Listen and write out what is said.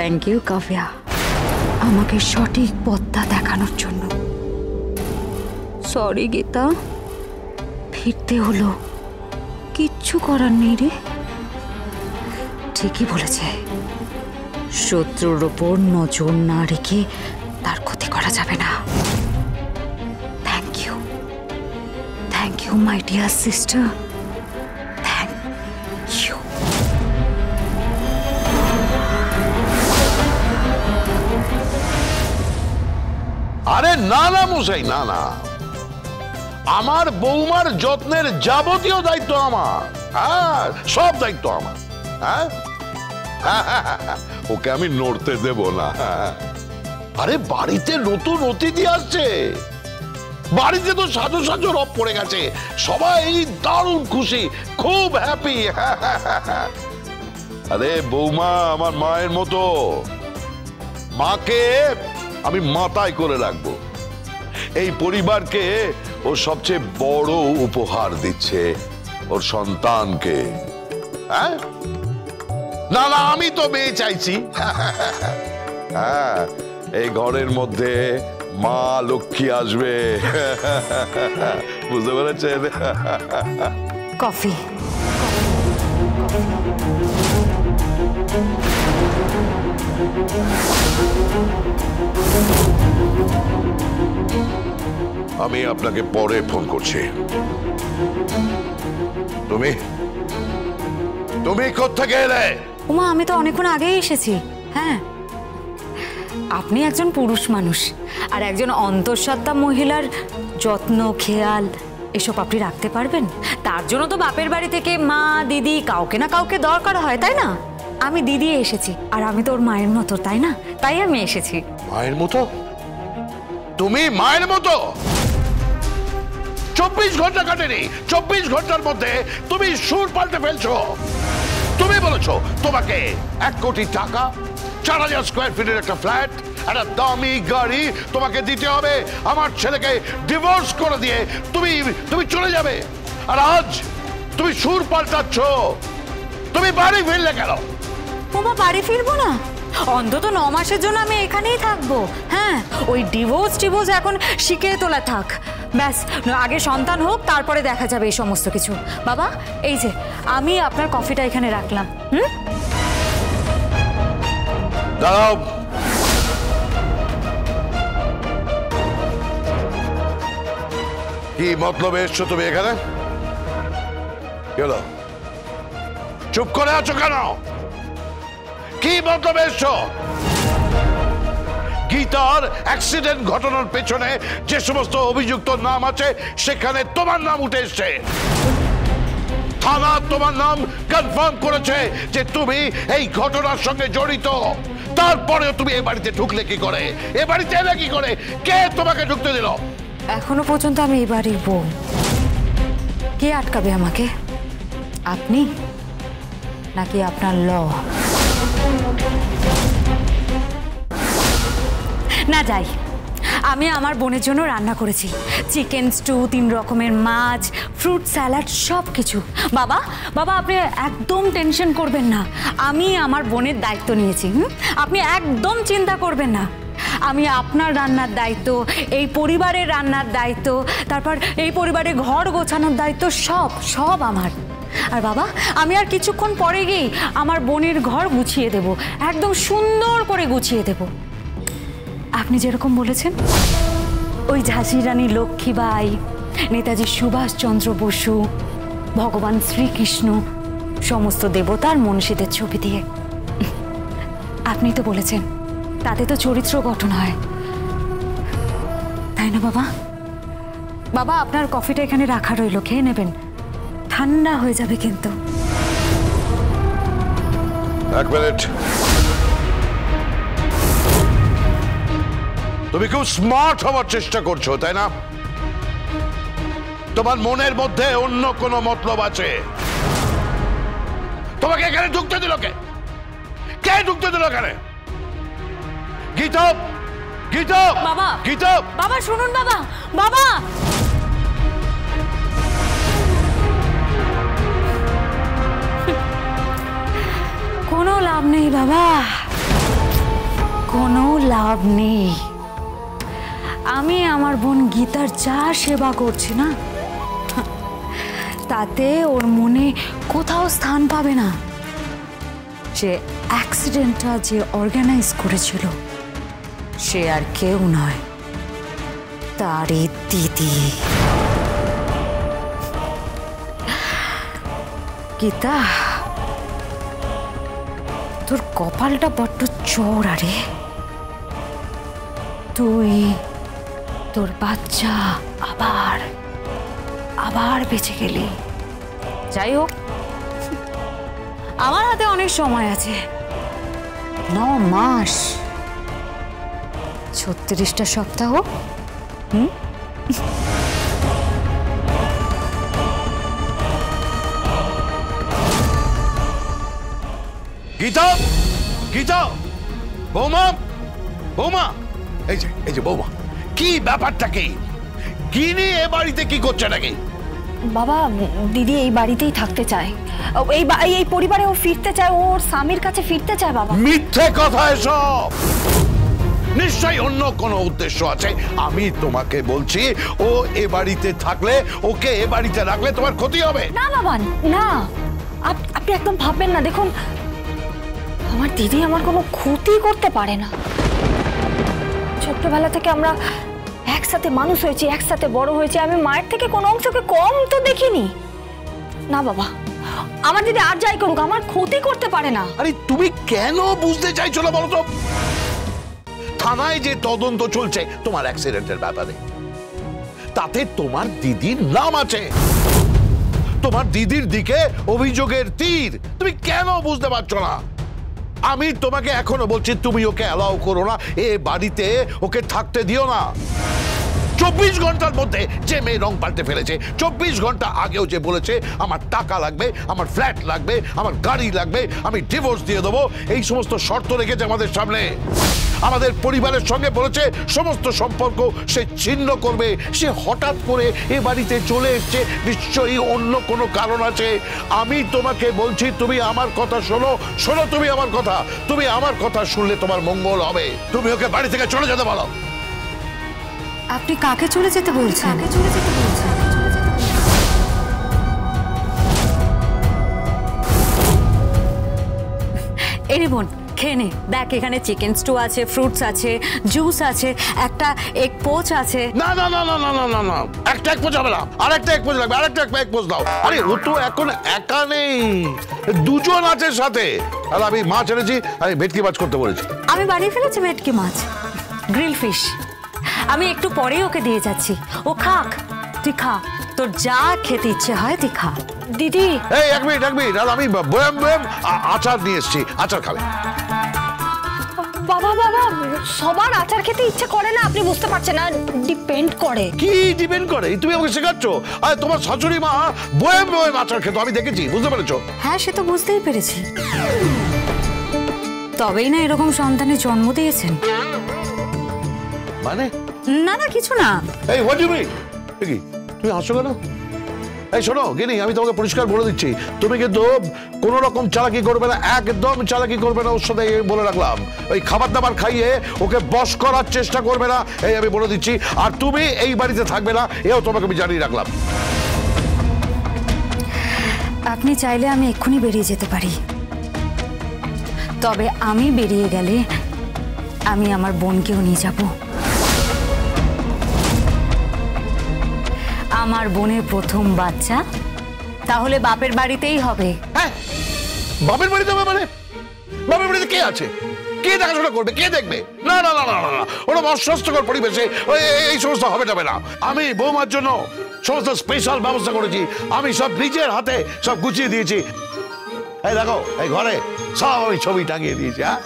Thank you Kavya, আমাকে সঠিক পথটা দেখানোর জন্য। সরি গীতা, ফিরতে হলো, কিচ্ছু করার নেই রে। ঠিকই বলেছে, শত্রুর ওপর নজর না রেখে তার ক্ষতি করা যাবে না। Thank you my dear sister, thank you. আরে না না মশাই, না না, আমার বৌমার যত্নের যাবতীয় দায়িত্ব আমার। হ্যাঁ, সব দায়িত্ব আমার। হ্যাঁ, ওকে আমি নড়তে দেব না। আরে বাড়িতে নতুন অতিথি আসছে, বাড়িতে তো সাজো সাজো রব পড়ে গেছে, সবাই দারুণ খুশি, খুব হ্যাপি। আরে বৌমা আমার মায়ের মতো, মাকে আমি মাথায় করে রাখবো। এই পরিবারকে ও সবচেয়ে বড় উপহার দিচ্ছে ওর সন্তানকে। হ্যাঁ, না না, আমি তো মেয়ে চাইছি। হ্যাঁ, এই ঘরের মধ্যে মা লক্ষ্মী আসবে, বুঝতে পেরেছেন? কফি। আমি আপনাকে পরে ফোন করছি। তুমি তুমি কোত্থেকে এলে? উমা, আমি তো অনেকক্ষণ আগেই এসেছি। হ্যাঁ, আপনি একজন পুরুষ মানুষ, আর একজন অন্তঃসত্ত্বা মহিলার যত্ন খেয়াল এসব আপনি রাখতে পারবেন? তার জন্য তো বাপের বাড়ি থেকে মা দিদি কাউকে না কাউকে দরকার হয়, তাই না? আমি দিদি এসেছি, আর আমি তো ওর মায়ের মতো, তাই না? তাই আমি এসেছি। মায়ের মতো? তুমি মায়ের মতো? 24 ঘন্টা কাটেনি, 24 ঘন্টার মধ্যে তুমি সুর পাল্টে ফেলছো। তুমি বলেছো তোমাকে 1 কোটি টাকা, 4000 স্কয়ার ফিটের একটা ফ্ল্যাট, একটা দামি গাড়ি তোমাকে দিতে হবে, আমার ছেলেকে ডিভোর্স করে দিয়ে তুমি চলে যাবে। আর আজ তুমি সুর পাল্টাচ্ছ। তুমি বাড়ি ফিরলে কেন? ওমা, বাড়ি ফিরবো না? অন্তত 9 মাসের জন্য আমি এখানেই থাকবো। হ্যাঁ, ওই ডিভোর্স এখন শিখে তোলা থাক, ব্যাস। আগে সন্তান হোক, তারপরে দেখা যাবে এই সমস্ত কিছু। বাবা, এই যে আমি আপনার কফিটা এখানে রাখলাম। দাঁড়াও, কি মতলবে এসছো তুমি এখানে? চুপ করে আছো কেন? কি মতলবে এসছো? গীতার অ্যাক্সিডেন্ট ঘটনার পেছনে যে সমস্ত অভিযুক্ত নাম আছে, সেখানে তোমার নাম উঠে এসছে। থানা তোমার নাম কনফার্ম করেছে যে তুমি এই ঘটনার সঙ্গে জড়িত। তারপরেও তুমি এ বাড়িতে ঢুকলে কি করে? এ বাড়িতে এলে কি করে? কে তোমাকে ঢুকতে দিল? এখনো পর্যন্ত আমি এই বাড়ির বউ। কে আটকাবে আমাকে? আপনি নাকি আপনার ল? না যাই, আমি আমার বোনের জন্য রান্না করেছি, চিকেন স্টু, 3 রকমের মাছ, ফ্রুট স্যালাড, সব কিছু। বাবা বাবা, আপনি একদম টেনশন করবেন না, আমি আমার বোনের দায়িত্ব নিয়েছি। আপনি একদম চিন্তা করবেন না। আমি আপনার রান্নার দায়িত্ব, এই পরিবারের রান্নার দায়িত্ব, তারপর এই পরিবারের ঘর গোছানোর দায়িত্ব সব আমার। আর বাবা, আমি আর কিছুক্ষণ পরে গিয়ে আমার বোনের ঘর গুছিয়ে দেব, একদম সুন্দর করে গুছিয়ে দেব। আপনি যেরকম বলেছেন, ওই ঝাঁসি রানী লক্ষ্মীবাই, নেতাজি সুভাষচন্দ্র বসু, ভগবান শ্রীকৃষ্ণ, সমস্ত দেবতার মনীষীদের ছবি দিয়ে। আপনি তো বলেছেন তাতে তো চরিত্র গঠন হয়, তাই না বাবা? বাবা, আপনার কফিটা এখানে রাখা রইল, খেয়ে নেবেন, ঠান্ডা হয়ে যাবে কিন্তু। 1 মিনিট। তুমি খুব স্মার্ট হওয়ার চেষ্টা করছো, তাই না? তোমার মনের মধ্যে অন্য কোনো মতলব আছে। তোমাকে এখানে ঢুকতে দিল কে? কে ঢুকতে দিল এখানে? গীতা, গীতা, বাবা, গীতা, বাবা শুনুন বাবা, বাবা। কোনো লাভ নেই বাবা। লাভ নেই। আমি আমার বোন গীতার যা সেবা করছি না, তাতে ওর মনে কোথাও স্থান পাবে না। যে অ্যাক্সিডেন্টটা যে অর্গানাইজ করেছিল সে আর কেউ নয়, তারই দিদি। গীতা, তোর কপালটা বড্ড চওড়া রে। তুই তোর বাচ্চা আবার আবার বেঁচে গেলি। যাই হোক, আমার হাতে অনেক সময় আছে, 9 মাস, 36টা সপ্তাহ। গীতা, গীতা, বৌমা, বৌমা, এই যে বৌমা, কি ব্যাপারটা কি? গিনি এ বাড়িতে কি করছে নাকি? বাবা, দিদি এই বাড়িতেই থাকতে চায়, এই পরিবারে ও ফিরতে চায়, ওর স্বামীর কাছে ফিরতে চায়। বাবা, মিথ্যে কথা এসব। নিশ্চয়ই অন্য কোনো উদ্দেশ্য আছে। আমি তোমাকে বলছি, ও এ বাড়িতে থাকলে, ওকে এ বাড়িতে রাখলে তোমার ক্ষতি হবে। না বাবা, না, আপনি একদম ভাববেন না। দেখুন, আমার দিদি আমার কোনো ক্ষতি করতে পারে না। ছোট্টবেলা থেকে আমরা একসাথে মানুষ হয়েছি, একসাথে বড় হয়েছি। আমি মায়ের থেকে কোনো অংশকে কম তো দেখিনি। না বাবা, আমার দিদি আর যাই করুক, আমার ক্ষতি করতে পারে না। আরে তুমি কেন বুঝতে চাইছো না বলো তো? থানায় যে তদন্ত চলছে তোমার অ্যাক্সিডেন্টের ব্যাপারে, তাতে তোমার দিদির নাম আছে। তোমার দিদির দিকে অভিযোগের তীর। তুমি কেন বুঝতে পারছো না? আমি তোমাকে এখনো বলছি, তুমি ওকে অ্যালাউ করো না, এ বাড়িতে ওকে থাকতে দিও না। 24 ঘন্টার মধ্যে যে মেয়ে রং পাল্টে ফেলেছে, 24 ঘন্টা আগেও যে বলেছে আমার টাকা লাগবে, আমার ফ্ল্যাট লাগবে, আমার গাড়ি লাগবে, আমি ডিভোর্স দিয়ে দেবো, এই সমস্ত শর্ত রেখেছে আমাদের সামনে। আমাদের পরিবারের সঙ্গে বলেছে সমস্ত সম্পর্ক সে ছিন্ন করবে। সে হঠাৎ করে এ বাড়িতে চলে এসছে, নিশ্চয়ই অন্য কোনো কারণ আছে। আমি তোমাকে বলছি, তুমি আমার কথা শোনো, শোনো তুমি আমার কথা। তুমি আমার কথা শুনলে তোমার মঙ্গল হবে। তুমি ওকে বাড়ি থেকে চলে যেতে বলো। আপনি কাকে চলে যেতে বলছেন? এরে বোন, খেয়ে নে। দেখ, এখানে চিকেন স্টু আছে, ফ্রুটস আছে, জুস আছে, একটা এগ পোচ আছে। না না না না না না না না, একটা এক পোচ হবে না, আরেকটা এক পোচ লাগবে, আরেকটা এক পোচ দাও। আরে ও তো এখন একা নেই, দুজন আছে সাথে। আর আমি মাছ এনেছি, আমি ভেটকি মাছ করতে বলেছি। আমি বানিয়ে ফেলেছি ভেটকি মাছ, গ্রিল ফিশ। আমি একটু পরেই ওকে দিয়ে যাচ্ছি, ও খাক। তুই খা, তোর যা খেতে ইচ্ছে হয় তুই খা। দিদি, এই এক মিনিট, আর আমি বয়াম বয়াম আচার নিয়ে এসেছি, আচার খাবে। বাবা বাবা, সবার আচার খেতে ইচ্ছে করে না, আপনি বুঝতে পারছেন না, ডিপেন্ড করে। কি ডিপেন্ড করে? তুমি আমাকে শেখাচ্ছ? আর তোমার শাশুড়ি মা বয়াম বয়াম আচার খেতো, আমি দেখেছি, বুঝতে পেরেছো? হ্যাঁ, সে তো বুঝতেই পেরেছি। তবেই না এরকম সন্তানের জন্ম দিয়েছেন। মানে? না না, কিছু না। এই হোয়াট ডু ইউ মিন? কি তুমি হাসছো কেন? এই শোনো গিনি, আমি তোমাকে পরিষ্কার বলে দিচ্ছি, তুমি কিন্তু কোন রকম চালাকি করবে না, একদম চালাকি করবে না ওর সাথে, বলে রাখলাম। ওই খাবার দাবার খাইয়ে ওকে বশ করার চেষ্টা করবে না, এই আমি বলে দিচ্ছি। আর তুমি এই বাড়িতে থাকবে না, এও তোমাকে আমি জানিয়ে রাখলাম। আপনি চাইলে আমি এক্ষুনি বেরিয়ে যেতে পারি, তবে আমি বেরিয়ে গেলে আমি আমার বোনকেও নিয়ে যাব। আমার বোনের প্রথম বাচ্চা তাহলে বাপের বাড়িতেই হবে। হ্যাঁ, বাপের বাড়িতে হবে মানে? বাপের বাড়িতে কে আছে? কে দেখাশোনা করবে? কে দেখবে? না না না না না, ওরকম অস্বাস্থ্যকর পরিবেশে এই সমস্ত হবে যাবে না। আমি বৌমার জন্য সমস্ত স্পেশাল ব্যবস্থা করেছি, আমি সব নিজের হাতে সব গুছিয়ে দিয়েছি। এই দেখো, এই ঘরে সব আমি ছবি টাঙিয়ে দিয়েছি। হ্যাঁ,